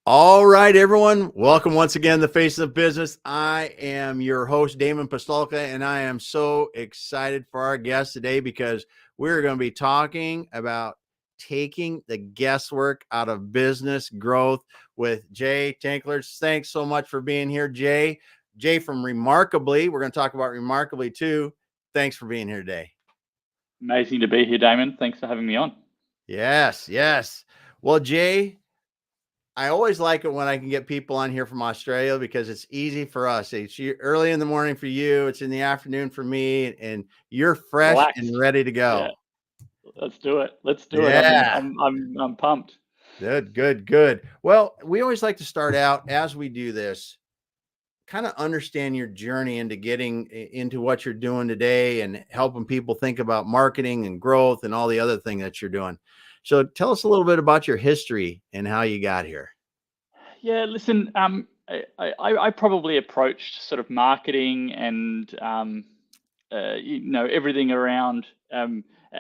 All right, everyone. Welcome once again to the Face of Business. I am your host, Damon Pistolka, and I am so excited for our guest today because we're going to be talking about taking the guesswork out of business growth with Jay Tinkler. Thanks so much for being here, Jay. Jay from Remarkably. We're going to talk about Remarkably too. Thanks for being here today. Amazing to be here, Damon. Thanks for having me on. Yes. Well, Jay, I always like it when I can get people on here from Australia because it's easy for us. It's early in the morning for you. It's in the afternoon for me, and you're fresh Relax. and ready to go. Yeah, let's do it. Yeah. I'm pumped. Good. Well, we always like to start out as we do this, kind of understand your journey into getting into what you're doing today and helping people think about marketing and growth and all the other thing that you're doing. So tell us a little bit about your history and how you got here. Yeah, listen. I probably approached sort of marketing and everything around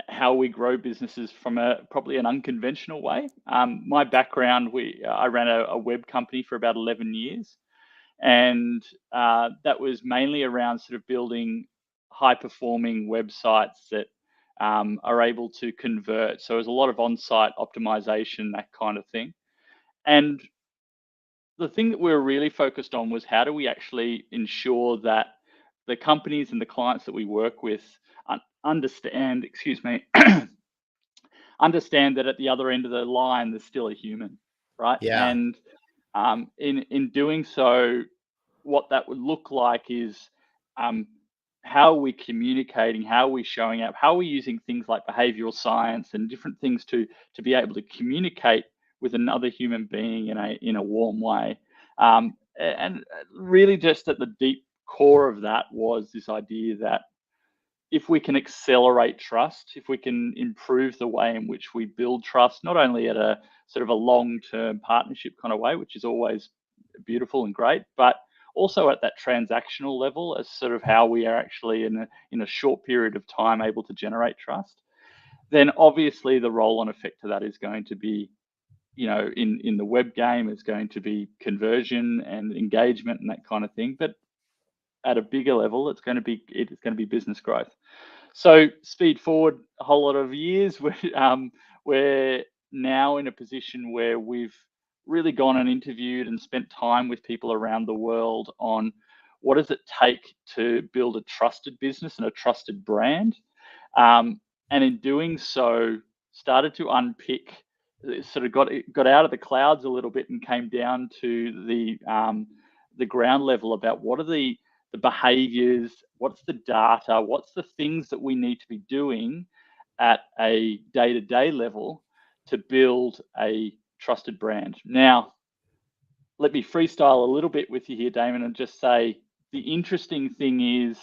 how we grow businesses from probably an unconventional way. My background, I ran a web company for about 11 years, and that was mainly around sort of building high performing websites that are able to convert. So there's a lot of on-site optimization, that kind of thing. And the thing that we were really focused on was how do we actually ensure that the companies and the clients that we work with understand, understand that at the other end of the line there's still a human, right? Yeah. And in doing so, what that would look like is how are we communicating, how are we showing up, how are we using things like behavioral science and different things to be able to communicate with another human being in a warm way. And really just at the deep core of that was this idea that if we can accelerate trust, if we can improve the way in which we build trust, not only at a sort of a long-term partnership kind of way, which is always beautiful and great, but also at that transactional level as sort of how we are actually in a short period of time able to generate trust, then obviously the roll-on effect to that is going to be, in the web game is going to be conversion and engagement and that kind of thing. But at a bigger level, it's going to be business growth. So speed forward a whole lot of years, we're now in a position where we've really gone and interviewed and spent time with people around the world on what does it take to build a trusted business and a trusted brand. And in doing so, started to unpick, sort of got out of the clouds a little bit and came down to the ground level about what are the behaviors, what's the data, what's the things that we need to be doing at a day-to-day level to build a trusted brand. Now, let me freestyle a little bit with you here, Damon, and just say the interesting thing is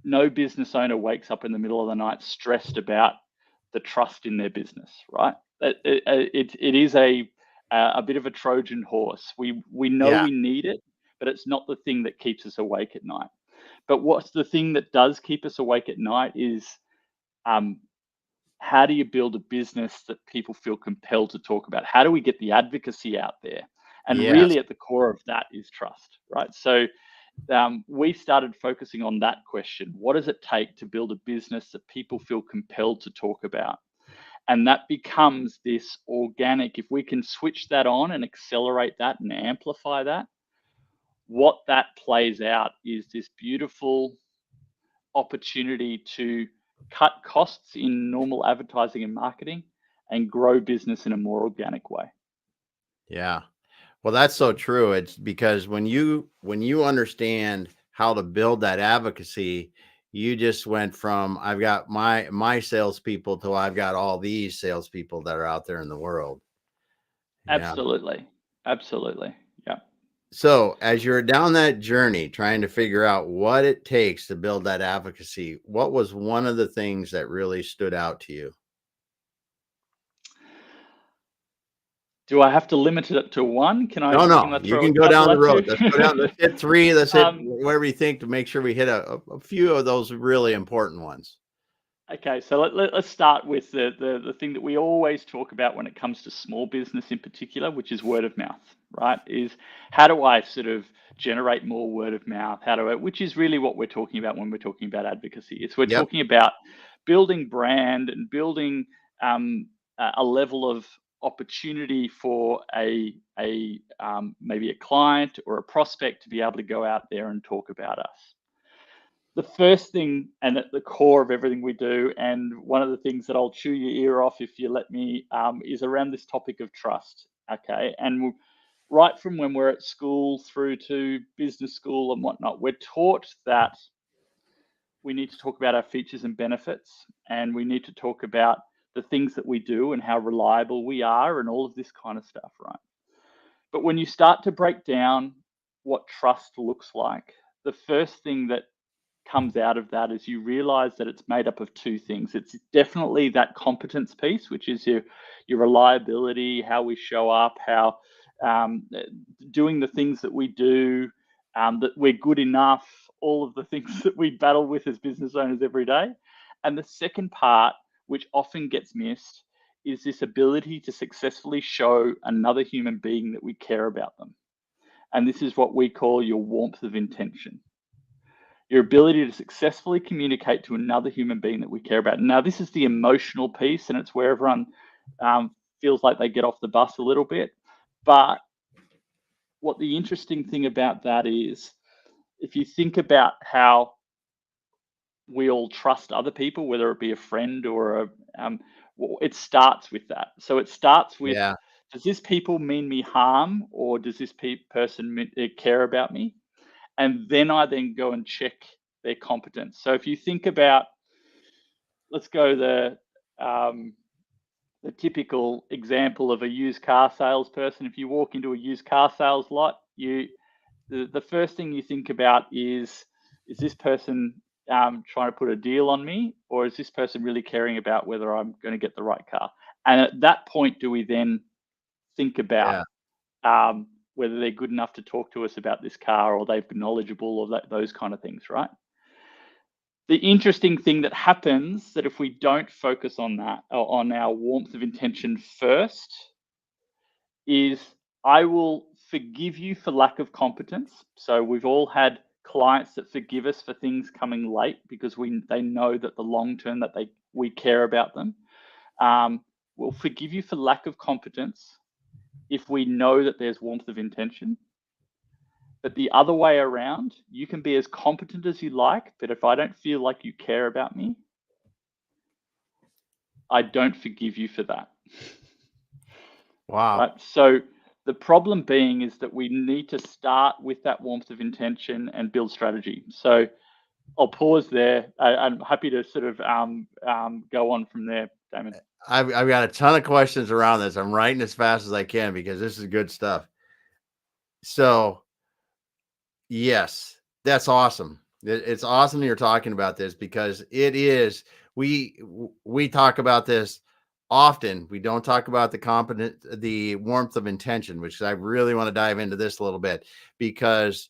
no business owner wakes up in the middle of the night stressed about the trust in their business, right? It is a bit of a Trojan horse. We know we need it, but it's not the thing that keeps us awake at night. But what's the thing that does keep us awake at night is how do you build a business that people feel compelled to talk about? How do we get the advocacy out there? And really at the core of that is trust, right? So we started focusing on that question. What does it take to build a business that people feel compelled to talk about? And that becomes this organic, if we can switch that on and accelerate that and amplify that, what that plays out is this beautiful opportunity to cut costs in normal advertising and marketing and grow business in a more organic way. Yeah. Well, that's so true. It's because when you understand how to build that advocacy, you just went from I've got my salespeople to I've got all these salespeople that are out there in the world. Absolutely. Yeah. So as you're down that journey, trying to figure out what it takes to build that advocacy, what was one of the things that really stood out to you? Do I have to limit it to one? Can I? No. You can go down the road. Let's go down. Let's hit three. Let's hit whatever you think to make sure we hit a few of those really important ones. Okay, so let's start with the thing that we always talk about when it comes to small business in particular, which is word of mouth, right? Is how do I sort of generate more word of mouth? Which is really what we're talking about when we're talking about advocacy. It's we're Yep. talking about building brand and building a level of opportunity for maybe a client or a prospect to be able to go out there and talk about us. The first thing, and at the core of everything we do, and one of the things that I'll chew your ear off if you let me, is around this topic of trust. Okay, and right from when we're at school through to business school and whatnot, we're taught that we need to talk about our features and benefits, and we need to talk about the things that we do and how reliable we are, and all of this kind of stuff, right? But when you start to break down what trust looks like, the first thing that comes out of that is you realize that it's made up of two things. It's definitely that competence piece, which is your reliability, how we show up, how doing the things that we do, that we're good enough, all of the things that we battle with as business owners every day. And the second part, which often gets missed, is this ability to successfully show another human being that we care about them. And this is what we call your warmth of intention. Your ability to successfully communicate to another human being that we care about. Now, this is the emotional piece, and it's where everyone feels like they get off the bus a little bit. But what the interesting thing about that is, if you think about how we all trust other people, whether it be a friend or it starts with that. So it starts with, Yeah. does this people mean me harm, or does this person care about me? And then I then go and check their competence. So if you think about, let's go the typical example of a used car salesperson. If you walk into a used car sales lot, the first thing you think about is this person trying to put a deal on me, or is this person really caring about whether I'm going to get the right car? And at that point, do we then think about whether they're good enough to talk to us about this car, or they're knowledgeable, or those kind of things, right? The interesting thing that happens, that if we don't focus on that, or on our warmth of intention first, is I will forgive you for lack of competence. So we've all had clients that forgive us for things coming late because they know that the long term that we care about them. We'll forgive you for lack of competence if we know that there's warmth of intention. But the other way around, you can be as competent as you like, but if I don't feel like you care about me, I don't forgive you for that. Wow. Right? So the problem being is that we need to start with that warmth of intention and build strategy. So I'll pause there. I'm happy to sort of go on from there, Damon. I've got a ton of questions around this. I'm writing as fast as I can because this is good stuff. So, yes, that's awesome. It's awesome that you're talking about this, because it is. We talk about this often. We don't talk about the warmth of intention, which I really want to dive into this a little bit, because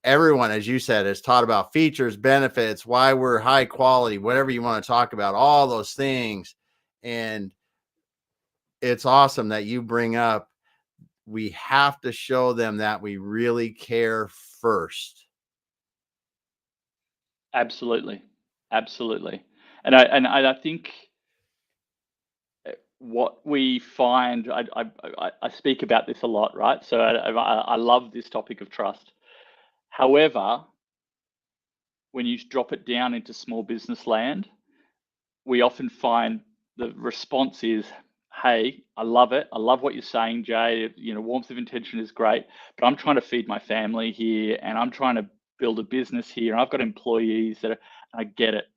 everyone, as you said, is taught about features, benefits, why we're high quality, whatever you want to talk about, all those things. And it's awesome that you bring up, we have to show them that we really care first. Absolutely. And I think what we find, I speak about this a lot, right? So I love this topic of trust. However, when you drop it down into small business land, we often find the response is, hey, I love it. I love what you're saying, Jay. Warmth of intention is great, but I'm trying to feed my family here, and I'm trying to build a business here, and I've got employees I get it.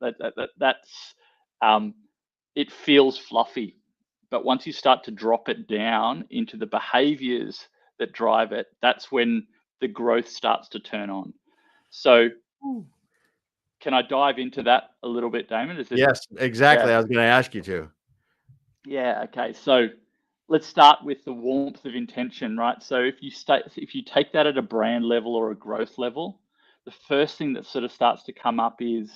That's it feels fluffy. But once you start to drop it down into the behaviors that drive it, that's when the growth starts to turn on. So can I dive into that a little bit, Damon? Yes, exactly. Yeah. I was going to ask you to. Yeah. Okay. So let's start with the warmth of intention, right? So if you take that at a brand level or a growth level, the first thing that sort of starts to come up is,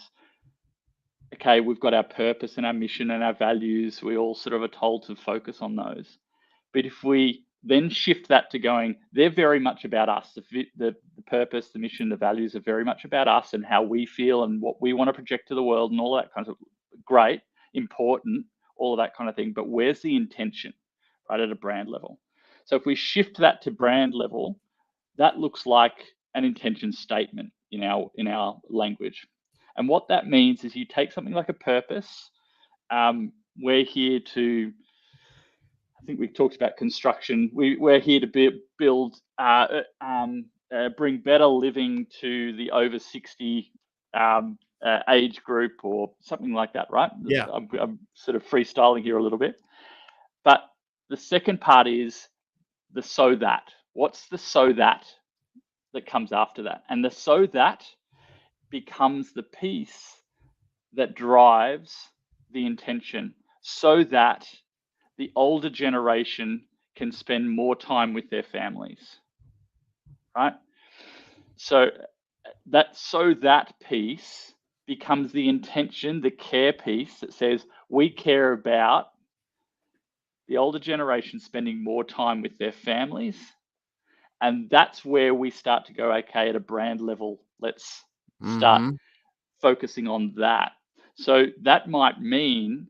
okay, we've got our purpose and our mission and our values. We all sort of are told to focus on those. But if we then shift that to going, they're very much about us. The purpose, the mission, the values are very much about us and how we feel and what we want to project to the world and all that kind of great, important, all of that kind of thing. But where's the intention, right, at a brand level? So if we shift that to brand level, that looks like an intention statement in our language. And what that means is you take something like a purpose. We're here to, I think we talked about construction. We're here to build, bring better living to the over 60 age group or something like that, right? Yeah. I'm sort of freestyling here a little bit. But the second part is the so that. What's the so that comes after that? And the so that becomes the piece that drives the intention, so that the older generation can spend more time with their families, right? So that piece becomes the intention, the care piece that says we care about the older generation spending more time with their families. And that's where we start to go, okay, at a brand level, let's start focusing on that. So that might mean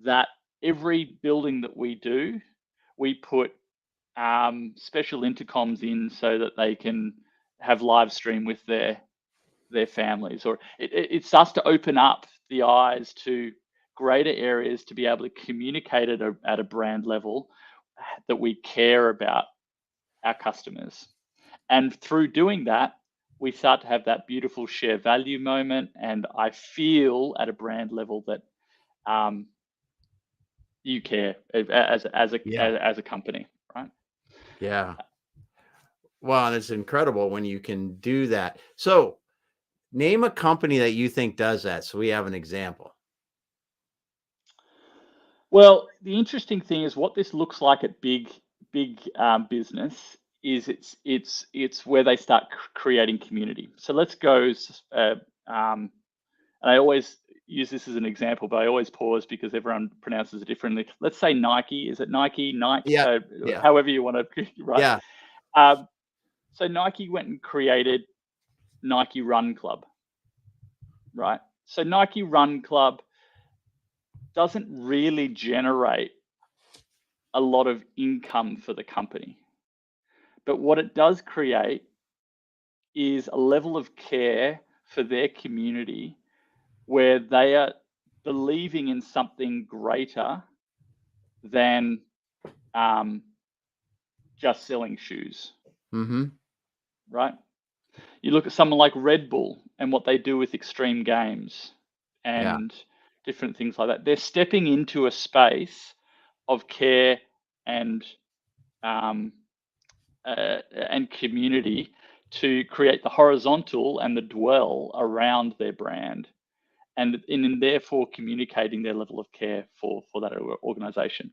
that every building that we do, we put special intercoms in so that they can have live stream with their families, or it starts to open up the eyes to greater areas to be able to communicate at a brand level that we care about our customers. And through doing that, we start to have that beautiful share value moment. And I feel at a brand level that you care as a company, right? Yeah. Well, and it's incredible when you can do that. So name a company that you think does that, so we have an example. Well, the interesting thing is what this looks like at big business is it's where they start creating community. So let's go. And I always use this as an example, but I always pause because everyone pronounces it differently. Let's say Nike. Is it Nike? Nike. Yeah. However you want to, right? Yeah. So Nike went and created Nike Run Club, right? So Nike Run Club doesn't really generate a lot of income for the company. But what it does create is a level of care for their community where they are believing in something greater than just selling shoes. Right? You look at someone like Red Bull and what they do with extreme games and different things like that. They're stepping into a space of care and community to create the horizontal and the dwell around their brand, and therefore communicating their level of care for that organization.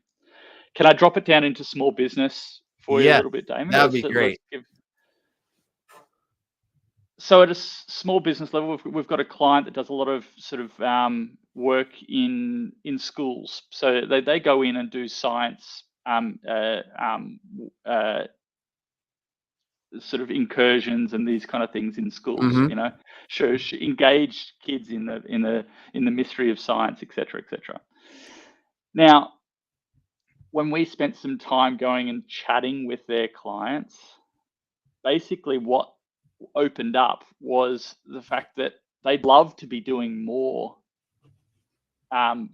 Can I drop it down into small business for you a little bit, Damon? That'd be great. So at a small business level, we've got a client that does a lot of sort of work in schools. So they go in and do science sort of incursions and these kind of things in schools. You know, engage kids in the mystery of science, etc., etc. Now, when we spent some time going and chatting with their clients, basically what opened up was the fact that they'd love to be doing more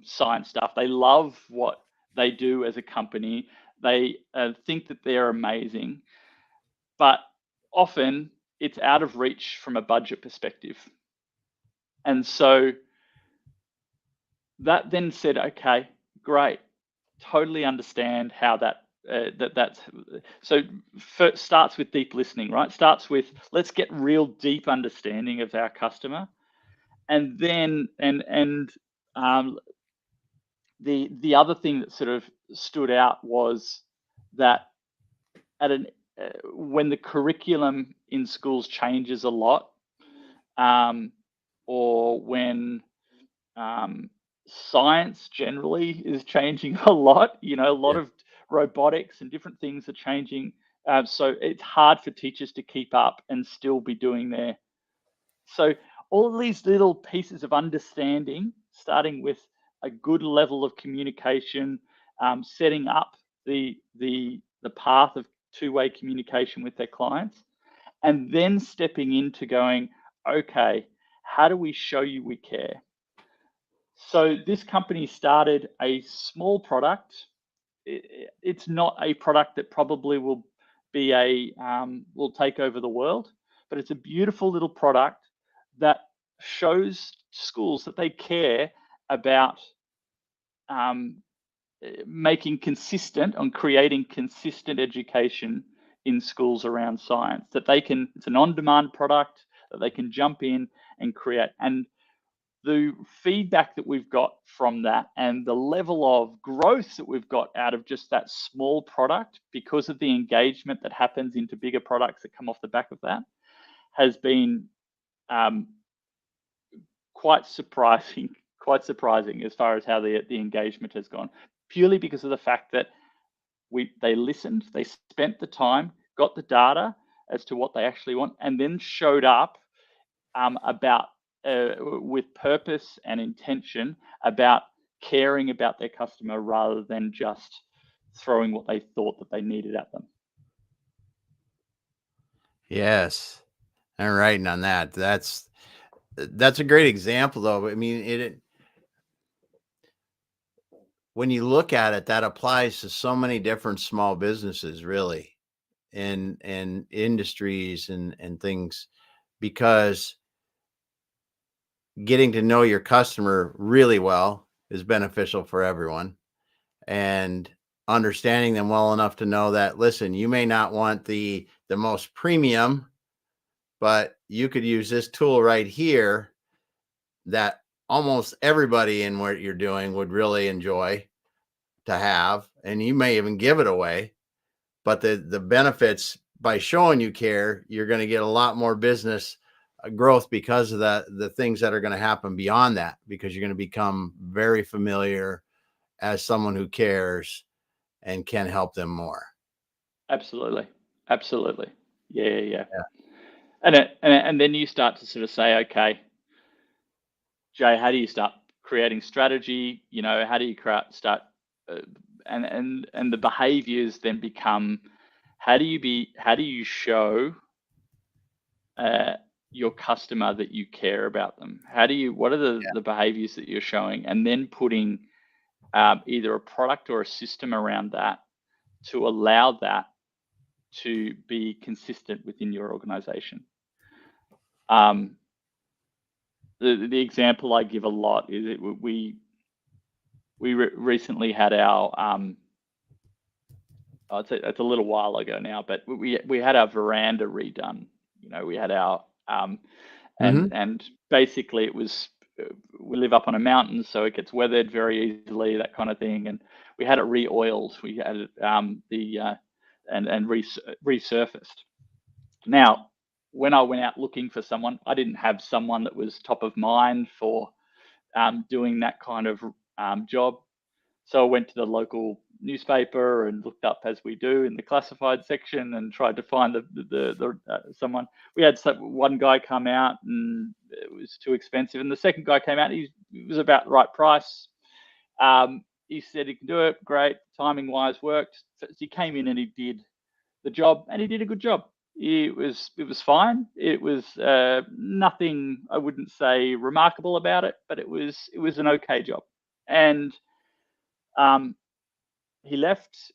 science stuff. They love what they do as a company. They think that they're amazing, but often it's out of reach from a budget perspective. And so that then said, okay, great, totally understand how that's so first starts with deep listening, right? Starts with let's get real deep understanding of our customer, and then the other thing that sort of stood out was that when the curriculum in schools changes a lot, or when science generally is changing a lot. A lot of robotics and different things are changing. So it's hard for teachers to keep up and still be doing their. So all of these little pieces of understanding, starting with a good level of communication, setting up the path of two-way communication with their clients, and then stepping into going, okay, how do we show you we care? So this company started a small product. It's not a product that probably will be will take over the world, but it's a beautiful little product that shows schools that they care about making consistent on creating consistent education in schools around science. That they can, it's an on-demand product that they can jump in and create. And the feedback that we've got from that and the level of growth that we've got out of just that small product, because of the engagement that happens into bigger products that come off the back of that, has been quite surprising as far as how the engagement has gone, purely because of the fact that they listened, they spent the time, got the data as to what they actually want, and then showed up about with purpose and intention about caring about their customer rather than just throwing what they thought that they needed at them. Yes. I'm writing on that. That's a great example, though. I mean, when you look at it, that applies to so many different small businesses, really, and industries and things, because getting to know your customer really well is beneficial for everyone, and understanding them well enough to know that, listen, you may not want the most premium, but you could use this tool right here that almost everybody in what you're doing would really enjoy to have, and you may even give it away. But the benefits, by showing you care, you're going to get a lot more business growth because of the things that are going to happen beyond that, because you're going to become very familiar as someone who cares and can help them more. Absolutely. Yeah. Yeah. And then you start to sort of say, okay, Jay, how do you start creating strategy? How do you start and the behaviors then become, how do you show your customer that you care about them? What are the behaviors that you're showing, and then putting either a product or a system around that to allow that to be consistent within your organization. The example I give a lot is we recently had our I'd say it's a little while ago now, but we had our veranda redone. We had our and basically it was we live up on a mountain, so it gets weathered very easily, that kind of thing. And we had it re-oiled. We had it and resurfaced. Now, when I went out looking for someone, I didn't have someone that was top of mind for doing that kind of job. So I went to the local newspaper and looked up, as we do, in the classified section, and tried to find the someone. We had one guy come out and it was too expensive, and the second guy came out. He was about the right price. He said he can do it. Great, timing wise worked. So he came in and he did the job, and he did a good job. It was fine. It was nothing, I wouldn't say remarkable about it, but it was an okay job. And he left.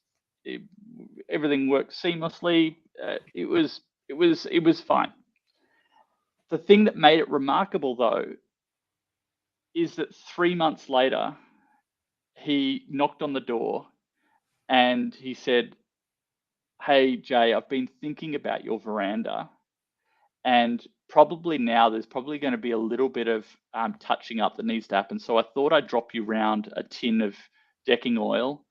Everything worked seamlessly. It was fine. The thing that made it remarkable, though, is that 3 months later, he knocked on the door and he said, "Hey, Jay, I've been thinking about your veranda, and probably now there's probably going to be a little bit of touching up that needs to happen. So I thought I'd drop you round a tin of decking oil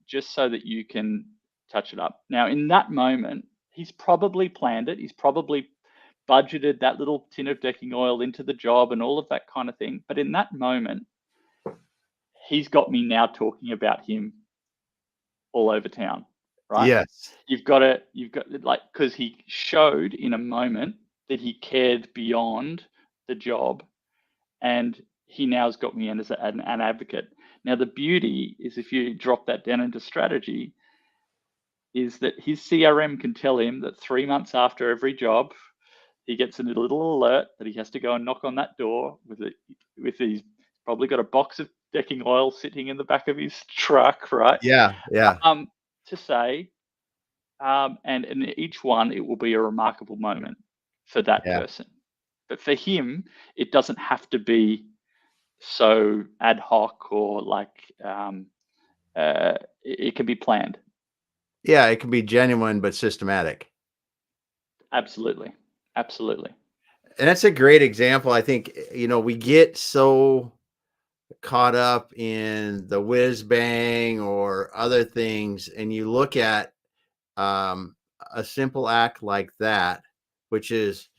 just so that you can touch it up." Now, in that moment, he's probably planned it. He's probably budgeted that little tin of decking oil into the job and all of that kind of thing. But in that moment, he's got me now talking about him all over town, right? Yes. You've got like, because he showed in a moment that he cared beyond the job, and he now has got me in as an advocate. Now, the beauty is, if you drop that down into strategy, is that his CRM can tell him that 3 months after every job, he gets a little alert that he has to go and knock on that door with his probably got a box of decking oil sitting in the back of his truck, right? Yeah. Yeah. To say, and in each one, it will be a remarkable moment for that Yeah. person. But for him, it doesn't have to be so ad hoc or like it can be planned. Yeah. It can be genuine, but systematic. Absolutely. Absolutely. And that's a great example. I think, we get so caught up in the whiz bang or other things, and you look at a simple act like that, which is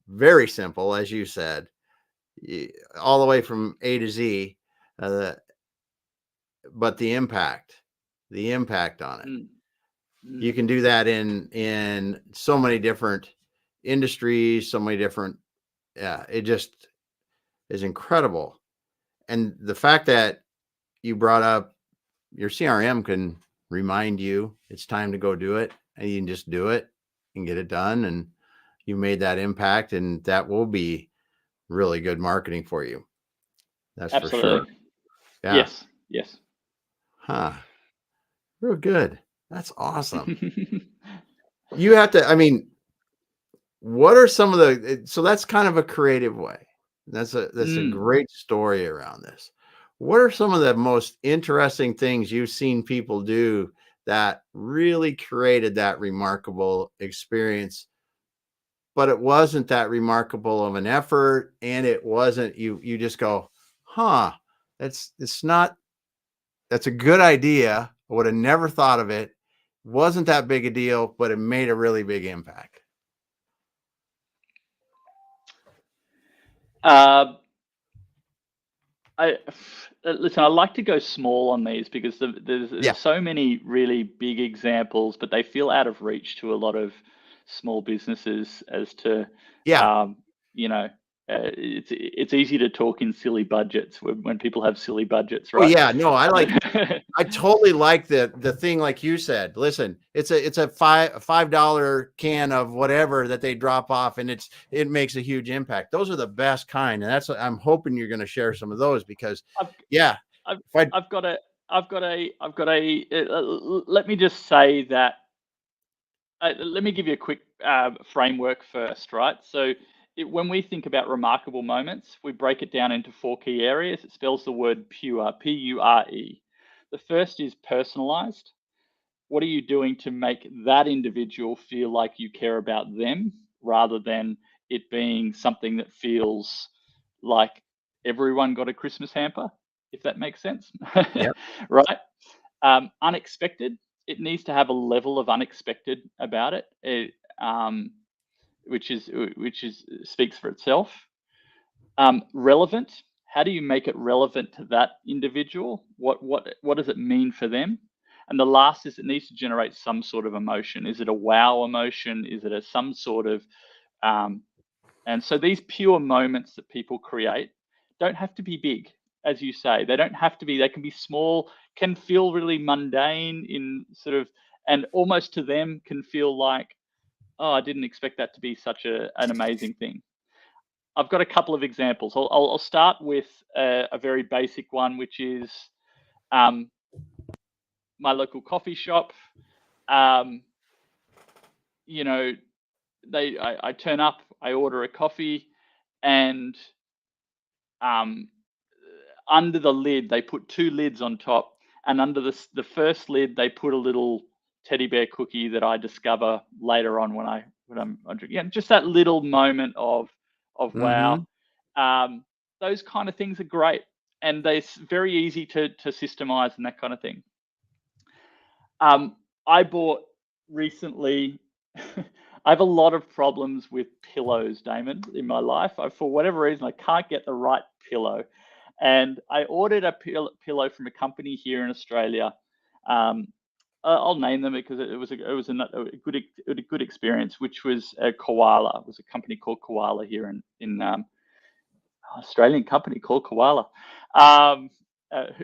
very simple, as you said, all the way from A to Z, but the impact on it. You can do that in so many different industries, so many different. Yeah, it just is incredible. And the fact that you brought up your CRM can remind you it's time to go do it, and you can just do it and get it done, and you made that impact, and that will be really good marketing for you. That's for sure. Absolutely. Yeah. Yes. Huh. Real good. That's awesome. You have to, I mean, what are some of so that's kind of a creative way. That's a great story around this. What are some of the most interesting things you've seen people do that really created that remarkable experience, but it wasn't that remarkable of an effort, and it wasn't, you just go, huh, that's a good idea. I would have never thought of it. Wasn't that big a deal, but it made a really big impact. Listen, I like to go small on these because there's so many really big examples, but they feel out of reach to a lot of small businesses as to, it's easy to talk in silly budgets when people have silly budgets, Oh right? yeah, no, I totally like the thing, like you said. Listen, it's a $5 can of whatever that they drop off, and it makes a huge impact. Those are the best kind, and that's what I'm hoping you're going to share some of those, because I've got a let me just say that let me give you a quick framework first, right? So when we think about remarkable moments, we break it down into 4 key areas. It spells the word pure, P-U-R-E. The first is personalized. What are you doing to make that individual feel like you care about them, rather than it being something that feels like everyone got a Christmas hamper, if that makes sense? Yep. Right? Unexpected. It needs to have a level of unexpected about it, which speaks for itself. Relevant. How do you make it relevant to that individual? What does it mean for them? And the last is, it needs to generate some sort of emotion. Is it a wow emotion? Is it some sort of and so these pure moments that people create don't have to be big, as you say. They don't have to be. They can be small, can feel really mundane in sort of, and almost to them can feel like, oh, I didn't expect that to be such an amazing thing. I've got a couple of examples. I'll start with a very basic one, which is my local coffee shop. I turn up, I order a coffee, and under the lid, they put 2 lids on top, and under the first lid, they put a little teddy bear cookie that I discover later on when I'm drinking. Yeah, just that little moment of wow. Those kind of things are great, and they're very easy to systemize and that kind of thing. I bought recently I have a lot of problems with pillows, Damon, in my life. For whatever reason, I can't get the right pillow. And I ordered a pillow from a company here in Australia. I'll name them because it was a good experience, which was Koala. It was a company called Koala here in Australian company called Koala.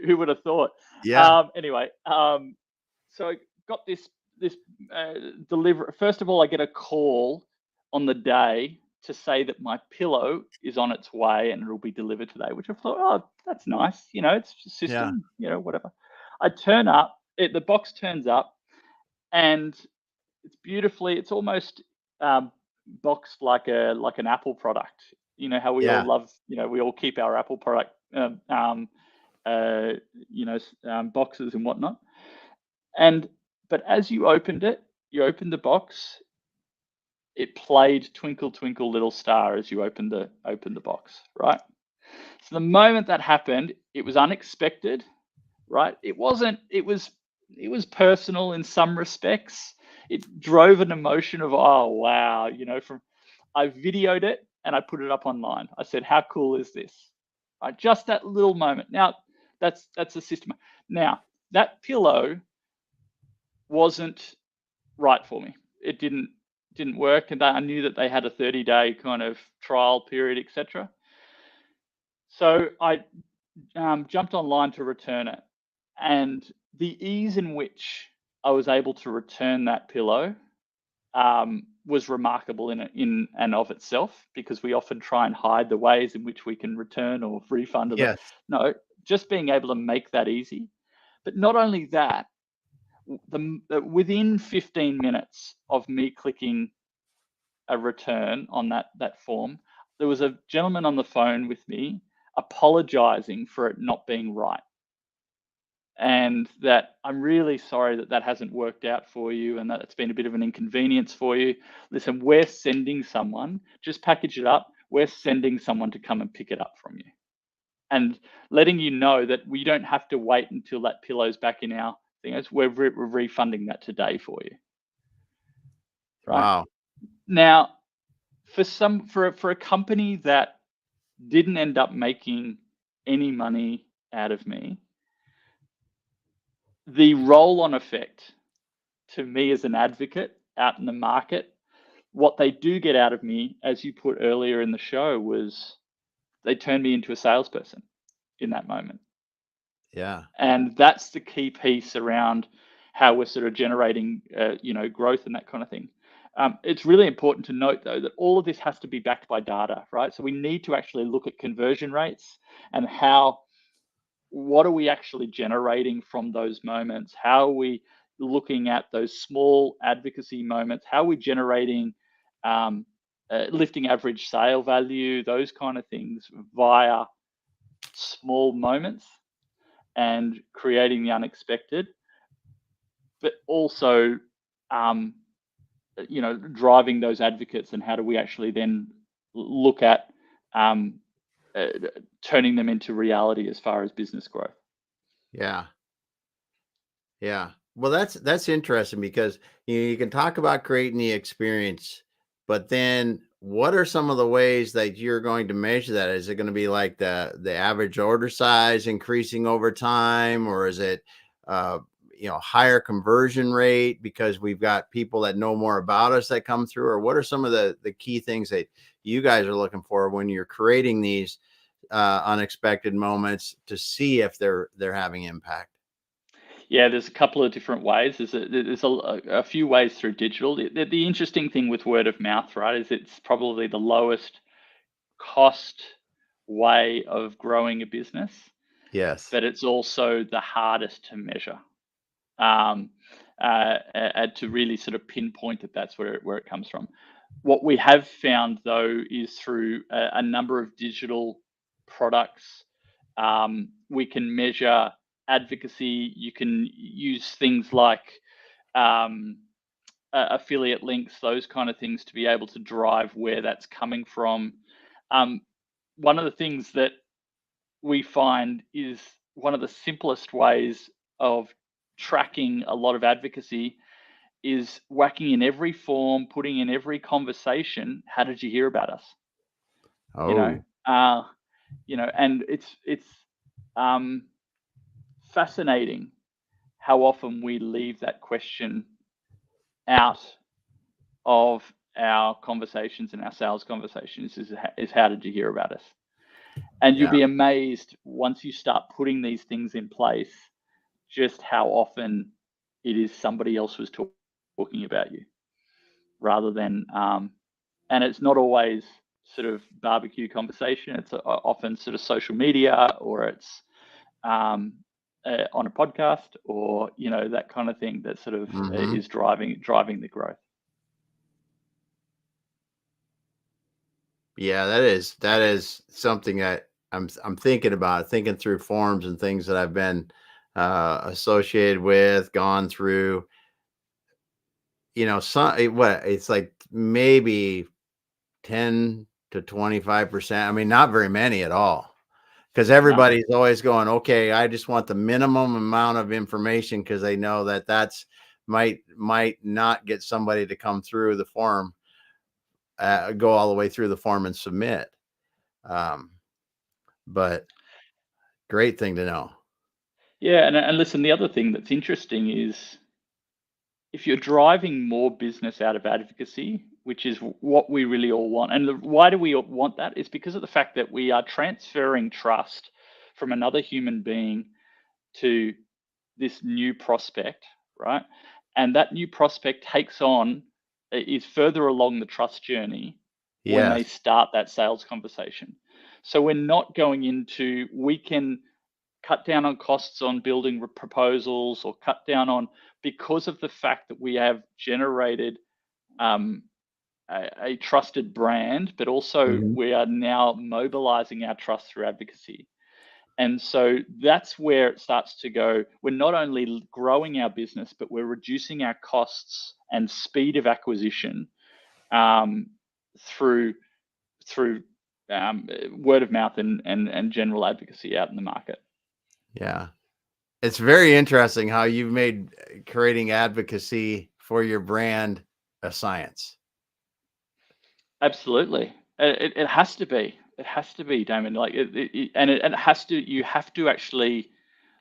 Who would have thought? Yeah. Anyway, so I got this deliver. First of all, I get a call on the day to say that my pillow is on its way and it'll be delivered today, which I thought, oh, that's nice. It's a Yeah. system, whatever. I turn up, the box turns up, and it's almost boxed like an Apple product. You know how we all Yeah. love, we all keep our Apple product, boxes and whatnot. But as you opened the box, it played Twinkle Twinkle Little Star as you opened the box, right? So the moment that happened, it was unexpected, right? It was personal in some respects. It drove an emotion of, oh wow, I videoed it and I put it up online. I said, how cool is this? Right? Just that little moment. Now, that's a system. Now, that pillow wasn't right for me. It didn't work, and I knew that they had a 30-day kind of trial period, etc. So I jumped online to return it, and the ease in which I was able to return that pillow was remarkable in and of itself, because we often try and hide the ways in which we can return or refund. Yes. No, just being able to make that easy. But not only that, within 15 minutes of me clicking a return on that form, there was a gentleman on the phone with me apologizing for it not being right. And that I'm really sorry that hasn't worked out for you and that it's been a bit of an inconvenience for you. Listen, we're sending someone, just package it up. We're sending someone to come and pick it up from you. And letting you know that we don't have to wait until that pillow's back in our thing. We're refunding that today for you. Right? Wow. Now, for a company that didn't end up making any money out of me, the roll-on effect to me as an advocate out in the market, what they do get out of me, as you put earlier in the show, was they turned me into a salesperson in that moment. Yeah. And that's the key piece around how we're sort of generating, growth and that kind of thing. It's really important to note, though, that all of this has to be backed by data, right? So we need to actually look at conversion rates and what are we actually generating from those moments? How are we looking at those small advocacy moments? How are we generating lifting average sale value, those kind of things via small moments and creating the unexpected, but also driving those advocates, and how do we actually then look at turning them into reality as far as business growth. Yeah. Yeah. Well, that's interesting because you can talk about creating the experience, but then what are some of the ways that you're going to measure that? Is it going to be like the average order size increasing over time, or is it higher conversion rate because we've got people that know more about us that come through? Or what are some of the key things that you guys are looking for when you're creating these unexpected moments to see if they're having impact? Yeah, there's a couple of different ways. There's a few ways through digital. The interesting thing with word of mouth, right, is it's probably the lowest cost way of growing a business, Yes. but it's also the hardest to measure, to really sort of pinpoint that that's where it comes from. What we have found, though, is through a number of digital products, we can measure advocacy. You can use things like affiliate links, those kind of things, to be able to drive where that's coming from. One of the things that we find is one of the simplest ways of tracking a lot of advocacy is whacking in every form, putting in every conversation, how did you hear about us? You know, Oh, and it's um, fascinating how often we leave that question out of our conversations and our sales conversations is how did you hear about us? And you'll yeah. be amazed once you start putting these things in place, just how often it is somebody else was talking about you rather than, and it's not always sort of barbecue conversation. It's often sort of social media, or it's um, on a podcast, or that kind of thing that sort of Hmm. is driving the growth. Yeah, that is something that I'm thinking about, thinking through forms and things that I've been associated with, gone through. It's like maybe 10 to 25%. I mean, not very many at all. Because No, everybody's always going, okay, I just want the minimum amount of information because they know that that's might not get somebody to come through the form, go all the way through the form and submit. Um, but great thing to know. yeah, and listen, the other thing that's interesting is if you're driving more business out of advocacy, which is what we really all want, and why do we all want that? It's because of the fact that we are transferring trust from another human being to this new prospect, right? And that new prospect is further along the trust journey when they Yes. start that sales conversation. So we're not going into, we can cut down on costs on building proposals, or cut down on, because of the fact that we have generated um, a trusted brand, but also Hmm. we are now mobilizing our trust through advocacy. And so that's where it starts to go. We're not only growing our business, but we're reducing our costs and speed of acquisition um, through through word of mouth and general advocacy out in the market. Yeah. It's very interesting how you've made creating advocacy for your brand a science. Absolutely, it has to be. It has to be, Damon. Like and it has to. You have to actually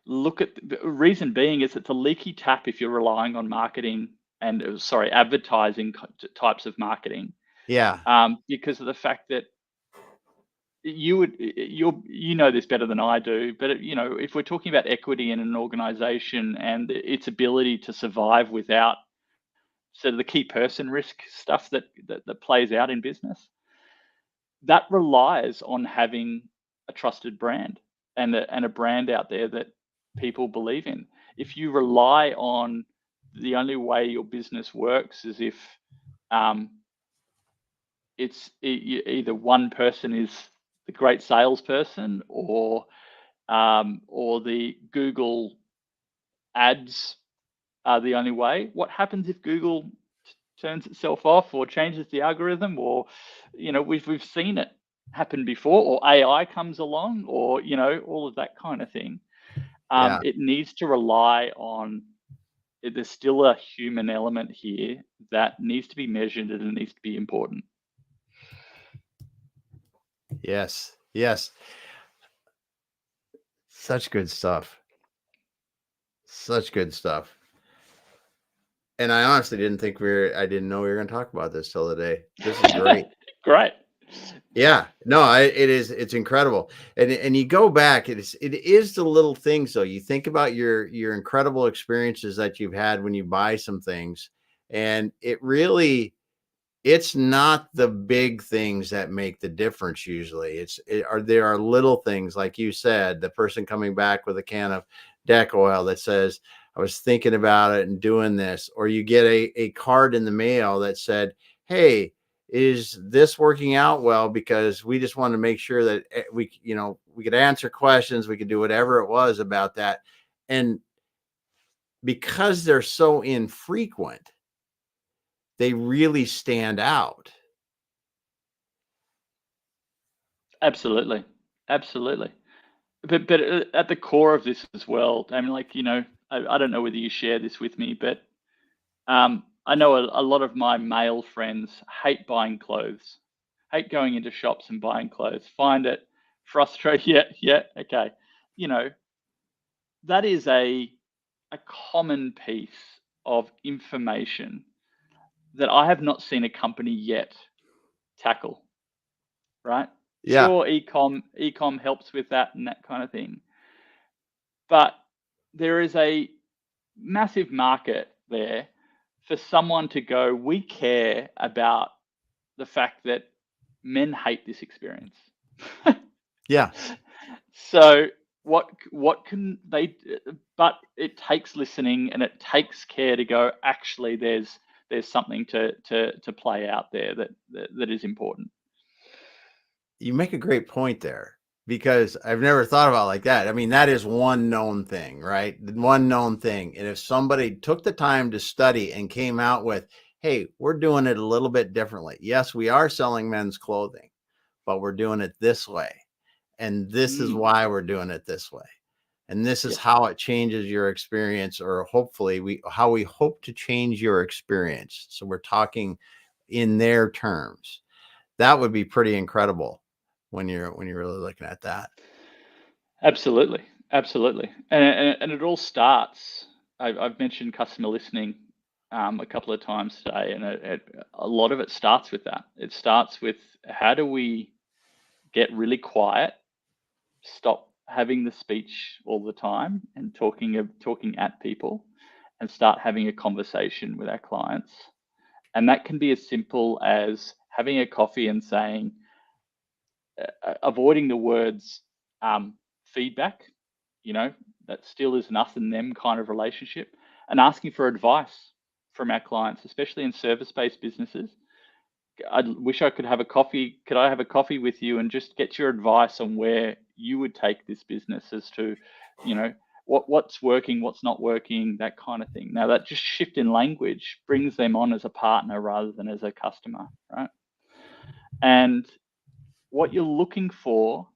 look at the reason being is it's a leaky tap if you're relying on marketing and advertising types of marketing, Yeah. because of the fact that you know this better than I do, but if we're talking about equity in an organization and its ability to survive without sort of the key person risk stuff that plays out in business, that relies on having a trusted brand and a brand out there that people believe in. If you rely on the only way your business works is if um, either one person is the great salesperson, or the Google ads are the only way. What happens if Google turns itself off or changes the algorithm, or we've seen it happen before, or AI comes along, or all of that kind of thing. Yeah. It needs to rely on, there's still a human element here that needs to be measured and it needs to be important. Yes. Yes. Such good stuff. Such good stuff. And I honestly I didn't know we were going to talk about this till today. This is great. Great. Yeah, no, it's incredible. And you go back, it is the little things though. You think about your incredible experiences that you've had when you buy some things, and it's not the big things that make the difference usually. There are little things like you said, the person coming back with a can of deck oil that says, I was thinking about it and doing this, or you get a card in the mail that said, hey, is this working out well? Because we just want to make sure that we could answer questions, we could do whatever it was about that. And because they're so infrequent, they really stand out. Absolutely. Absolutely. But at the core of this as well, I mean, like, I don't know whether you share this with me, but I know a lot of my male friends hate buying clothes, hate going into shops and buying clothes, find it frustrating. Yeah, yeah, okay. You know, that is a common piece of information that I have not seen a company yet tackle, right? Yeah. Sure, ecom helps with that and that kind of thing. But there is a massive market there for someone to go, we care about the fact that men hate this experience. Yeah. So what can they but it takes listening and it takes care to go, actually there's something to play out there that is important. You make a great point there, because I've never thought about it like that. I mean, that is one known thing, right? One known thing. And if somebody took the time to study and came out with, hey, we're doing it a little bit differently. Yes, we are selling men's clothing, but we're doing it this way. And this is Mm, why we're doing it this way. And this is yes, how it changes your experience, or hopefully how we hope to change your experience. So we're talking in their terms. That would be pretty incredible when you're really looking at that. absolutely, absolutely. And it all starts. I've mentioned customer listening a couple of times today, and a lot of it starts with that. It starts with, how do we get really quiet, stop having the speech all the time and talking at people, and start having a conversation with our clients. And that can be as simple as having a coffee and saying, avoiding the words feedback, you know, that still is an us and them kind of relationship, and asking for advice from our clients, especially in service-based businesses. I wish I could have a coffee. Could I have a coffee with you and just get your advice on where you would take this business, as to, you know, what's working, what's not working, that kind of thing. Now that just shift in language brings them on as a partner rather than as a customer, right? And what you're looking for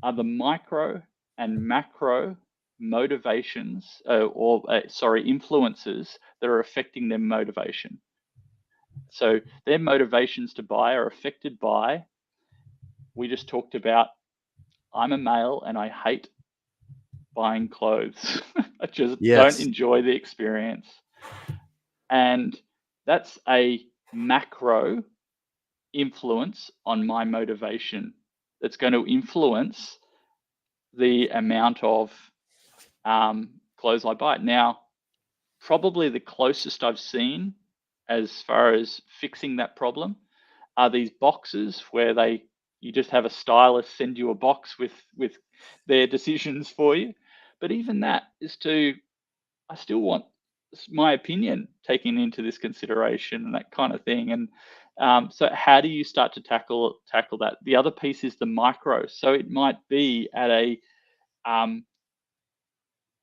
are the micro and macro motivations, influences that are affecting their motivation. So their motivations to buy are affected by, we just talked about, I'm a male and I hate buying clothes. I just don't Yes. enjoy the experience. And that's a macro influence on my motivation that's going to influence the amount of clothes I buy. Now, probably the closest I've seen as far as fixing that problem are these boxes where you just have a stylist send you a box with their decisions for you. But even that is I still want my opinion taken into this consideration and that kind of thing. And so how do you start to tackle that? The other piece is the micro. So it might be at a um,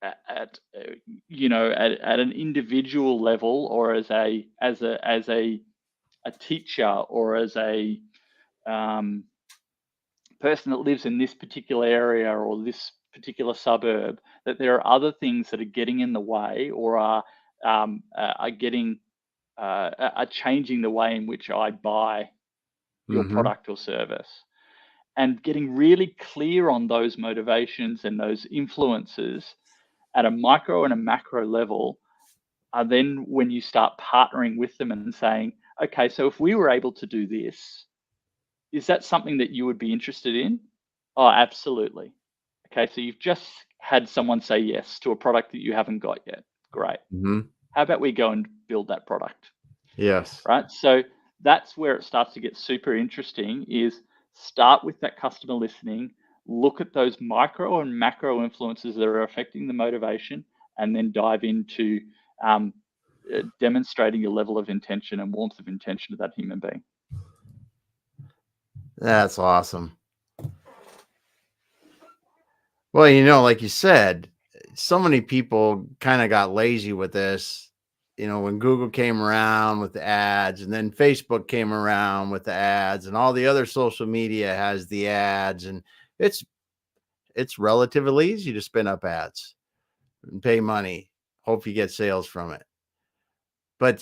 at at an individual level, or as a teacher, or as a um, person that lives in this particular area or this particular suburb, that there are other things that are getting in the way, or are getting are changing the way in which I buy your Mm-hmm. product or service. And getting really clear on those motivations and those influences at a micro and a macro level are then when you start partnering with them and saying, okay, so if we were able to do this, is that something that you would be interested in? Oh, absolutely. Okay, so you've just had someone say yes to a product that you haven't got yet. Great. Mm-hmm. How about we go and build that product? Yes. Right? So that's where it starts to get super interesting, is start with that customer listening, look at those micro and macro influences that are affecting the motivation, and then dive into demonstrating your level of intention and warmth of intention to that human being. That's awesome. Well, you know, like you said, so many people kind of got lazy with this. You know, when Google came around with the ads, and then Facebook came around with the ads, and all the other social media has the ads, and it's it's relatively easy to spin up ads and pay money. Hope you get sales from it. But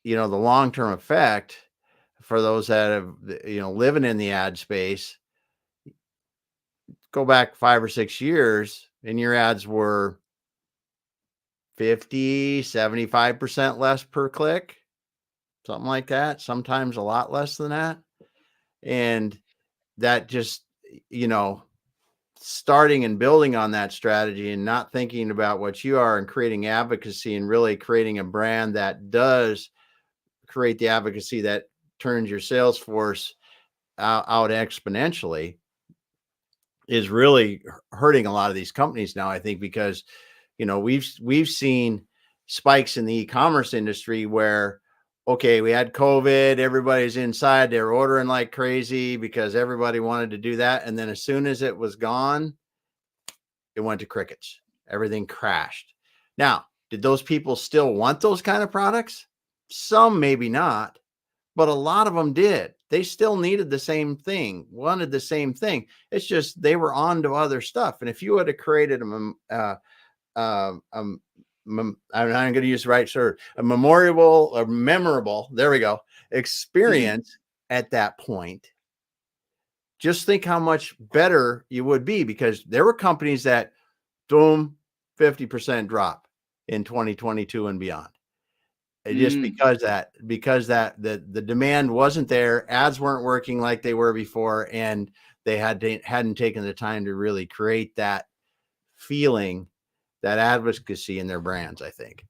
the long-term effect for those that have, living in the ad space, go back 5 or 6 years and your ads were 50, 75% less per click, something like that, sometimes a lot less than that. And that just, starting and building on that strategy and not thinking about what you are and creating advocacy and really creating a brand that does create the advocacy that turns your sales force out exponentially is really hurting a lot of these companies now, I think, because, we've seen spikes in the e-commerce industry where, okay, we had COVID, everybody's inside, they're ordering like crazy because everybody wanted to do that. And then as soon as it was gone, it went to crickets. Everything crashed. Now, did those people still want those kind of products? Some maybe not, but a lot of them did. They still needed the same thing, wanted the same thing. It's just they were on to other stuff. And if you had created I'm going to use the right word, a memorable, there we go, experience at that point, just think how much better you would be, because there were companies that boom, 50% drop in 2022 and beyond. Just because the demand wasn't there, ads weren't working like they were before, and they hadn't taken the time to really create that feeling, that advocacy in their brands, I think.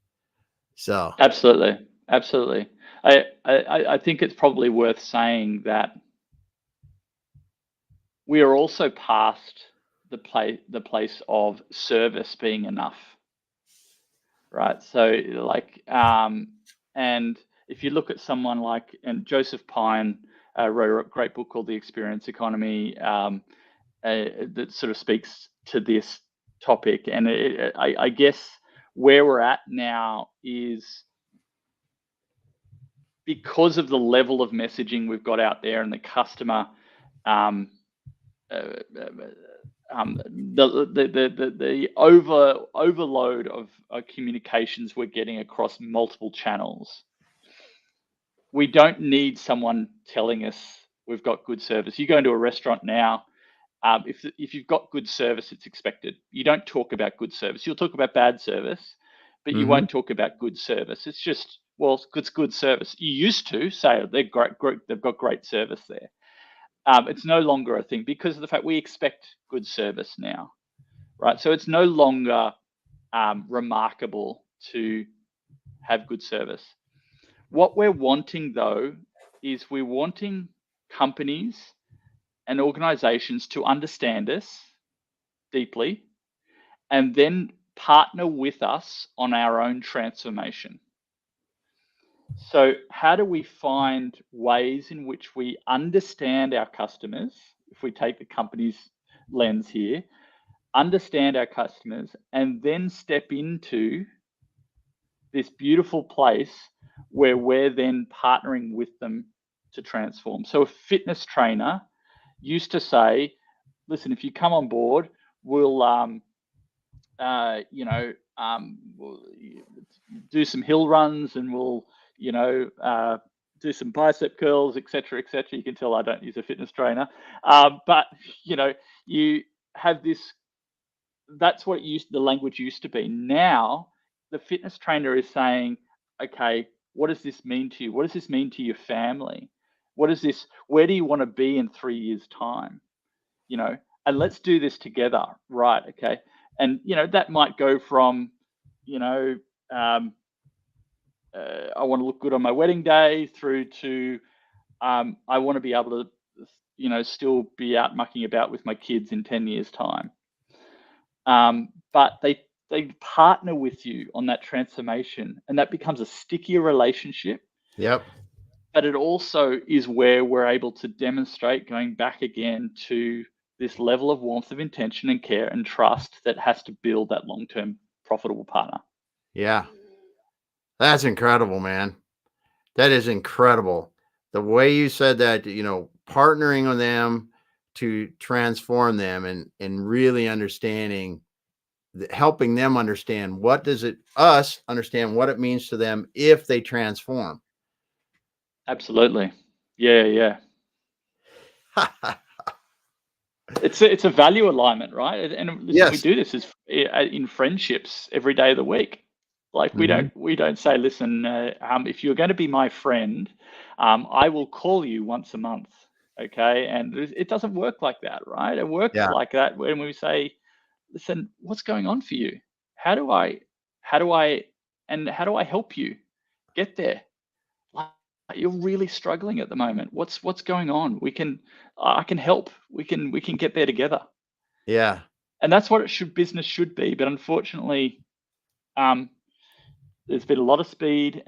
So Absolutely. I think it's probably worth saying that we are also past the place of service being enough, right? So and if you look at someone like, and Joseph Pine wrote a great book called The Experience Economy, that sort of speaks to this topic. And I guess where we're at now is because of the level of messaging we've got out there and the customer, the overload of communications we're getting across multiple channels. We don't need someone telling us we've got good service. You go into a restaurant now, if you've got good service, it's expected. You don't talk about good service. You'll talk about bad service, but you won't talk about good service. It's just, well, it's good service. You used to say they're great, they've got great service there. It's no longer a thing because of the fact we expect good service now, right? So it's no longer remarkable to have good service. What we're wanting, though, is we're wanting companies and organizations to understand us deeply and then partner with us on our own transformation. So how do we find ways in which we understand our customers, if we take the company's lens here, understand our customers, and then step into this beautiful place where we're then partnering with them to transform. So a fitness trainer used to say, listen, if you come on board, we'll do some hill runs and we'll do some bicep curls, etc., etc. You can tell I don't use a fitness trainer, but you have this. That's what the language used to be. Now the fitness trainer is saying, okay, what does this mean to you? What does this mean to your family? What is this? Where do you want to be in 3 years' time? And let's do this together, right? Okay, and that might go from, I want to look good on my wedding day through to I want to be able to, still be out mucking about with my kids in 10 years' time. But they partner with you on that transformation, and that becomes a stickier relationship. Yep. But it also is where we're able to demonstrate, going back again to this level of warmth of intention and care and trust that has to build that long-term profitable partner. Yeah. That's incredible, man. That is incredible. The way you said that, partnering with them to transform them and really understanding, helping them understand understand what it means to them if they transform. Absolutely. Yeah. It's a value alignment, right? And listen, we Yes. do this in friendships every day of the week. Like Hmm. we don't say, listen, if you're going to be my friend, I will call you once a month, okay? And it doesn't work like that, right? It works Yeah. like that when we say, listen, what's going on for you? How do I, how do I, how do I help you get there? Like, you're really struggling at the moment. What's going on? I can help. We can get there together. Yeah. And that's what business should be. But unfortunately, um, there's been a lot of speed,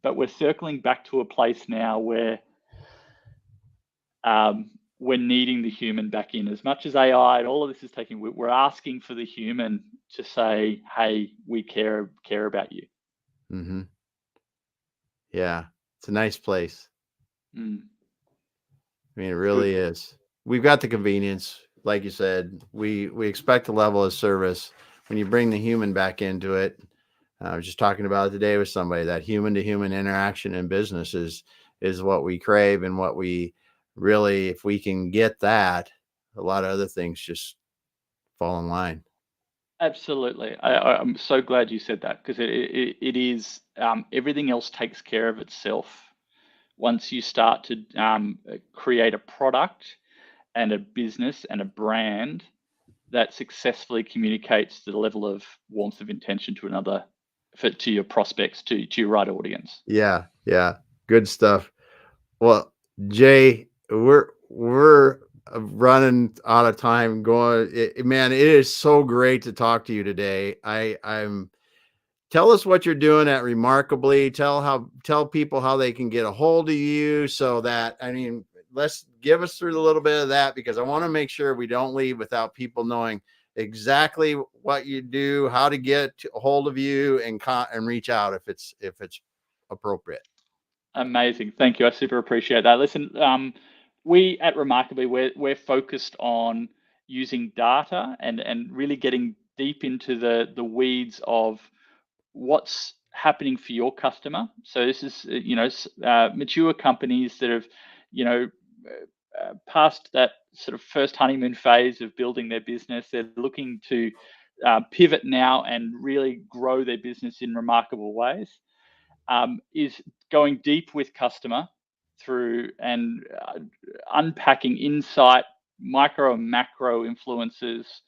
but we're circling back to a place now where we're needing the human back in. As much as AI and all of this is taking, we're asking for the human to say, "Hey, we care about you." Hmm. Yeah. It's a nice place. Mm, I mean, it good. really is. We've got the convenience, like you said. We expect a level of service. When you bring the human back into it, I was just talking about it today with somebody. That human to human interaction in business is what we crave, and what we really, if we can get that, a lot of other things just fall in line. Absolutely. I'm so glad you said that because it is everything else takes care of itself once you start to create a product and a business and a brand that successfully communicates the level of warmth of intention to to your prospects, to your right audience. Yeah, yeah, good stuff. Well, Jay, we're running out of time. Man, it is so great to talk to you today. I'm Tell us what you're doing at Remarkably. Tell people how they can get a hold of you, so that, I mean, let's give us through a little bit of that, because I want to make sure we don't leave without people knowing exactly what you do, how to get a hold of you, and reach out if it's appropriate. Amazing. Thank you. I super appreciate that. Listen, we at Remarkably, we're focused on using data and really getting deep into the weeds of what's happening for your customer. So this is, mature companies that have, you know, past that sort of first honeymoon phase of building their business. They're looking to pivot now and really grow their business in remarkable ways. Is going deep with customer through and unpacking insight, micro and macro influences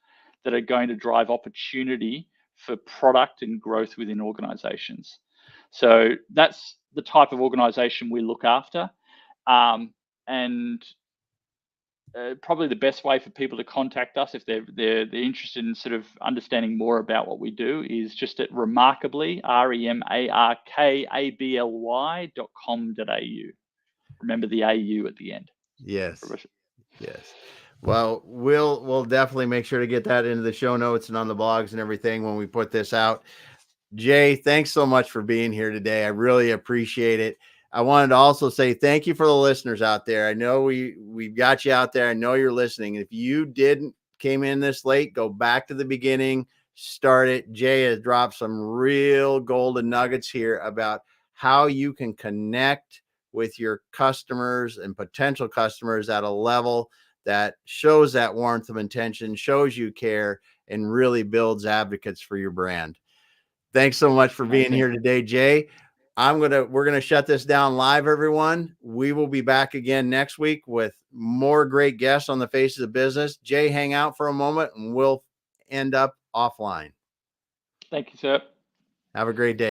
that are going to drive opportunity for product and growth within organizations. So that's the type of organization we look after. And probably the best way for people to contact us if they're interested in sort of understanding more about what we do is just at remarkably remarkably.com.au. Remember the AU at the end. Yes. Yes. Well, we'll definitely make sure to get that into the show notes and on the blogs and everything when we put this out. Jay, thanks so much for being here today. I really appreciate it. I wanted to also say thank you for the listeners out there. I know we've got you out there. I know you're listening. If you didn't came in this late, go back to the beginning, start it. Jay has dropped some real golden nuggets here about how you can connect with your customers and potential customers at a level that shows that warmth of intention, shows you care, and really builds advocates for your brand. Thanks so much for being Amazing. here today, Jay. We're gonna shut this down live, everyone. We will be back again next week with more great guests on the Faces of Business. Jay, hang out for a moment and we'll end up offline. Thank you, sir. Have a great day.